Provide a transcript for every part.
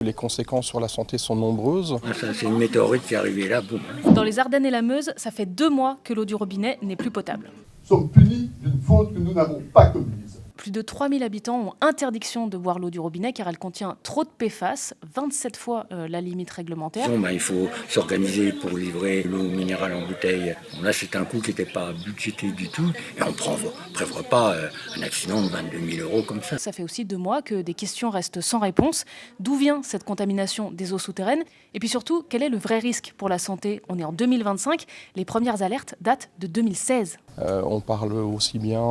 Les conséquences sur la santé sont nombreuses. Ça, c'est une météorite qui est arrivée là, boum. Dans les Ardennes et la Meuse, ça fait 2 mois que l'eau du robinet n'est plus potable. Nous sommes punis d'une faute que nous n'avons pas commise. Plus de 3000 habitants ont interdiction de boire l'eau du robinet car elle contient trop de PFAS, 27 fois la limite réglementaire. Il faut s'organiser pour livrer l'eau minérale en bouteille. Bon, là, c'est un coût qui n'était pas budgété du tout. Et on ne prévoit pas un accident de 22 000 € comme ça. Ça fait aussi 2 mois que des questions restent sans réponse. D'où vient cette contamination des eaux souterraines? Et puis surtout, quel est le vrai risque pour la santé? On est en 2025, les premières alertes datent de 2016. On parle aussi bien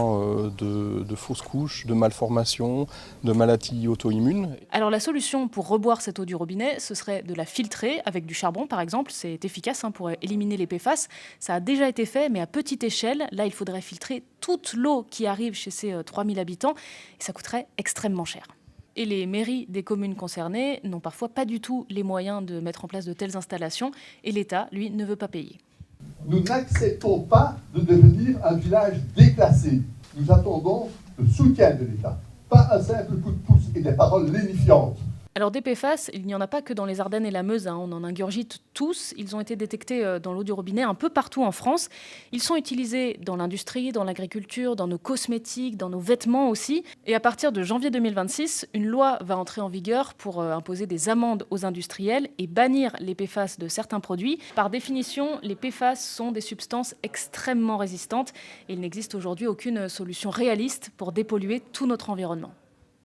de fausses couches, de malformations, de maladies auto-immunes. Alors la solution pour reboire cette eau du robinet, ce serait de la filtrer avec du charbon par exemple. C'est efficace pour éliminer les PFAS. Ça a déjà été fait, mais à petite échelle. Là, il faudrait filtrer toute l'eau qui arrive chez ces 3000 habitants et ça coûterait extrêmement cher. Et les mairies des communes concernées n'ont parfois pas du tout les moyens de mettre en place de telles installations et l'État, lui, ne veut pas payer. Nous n'acceptons pas de devenir un village déclassé. Nous attendons le soutien de l'État, pas un simple coup de pouce et des paroles lénifiantes. Alors des PFAS, il n'y en a pas que dans les Ardennes et la Meuse, on en ingurgite tous. Ils ont été détectés dans l'eau du robinet un peu partout en France. Ils sont utilisés dans l'industrie, dans l'agriculture, dans nos cosmétiques, dans nos vêtements aussi. Et à partir de janvier 2026, une loi va entrer en vigueur pour imposer des amendes aux industriels et bannir les PFAS de certains produits. Par définition, les PFAS sont des substances extrêmement résistantes et il n'existe aujourd'hui aucune solution réaliste pour dépolluer tout notre environnement.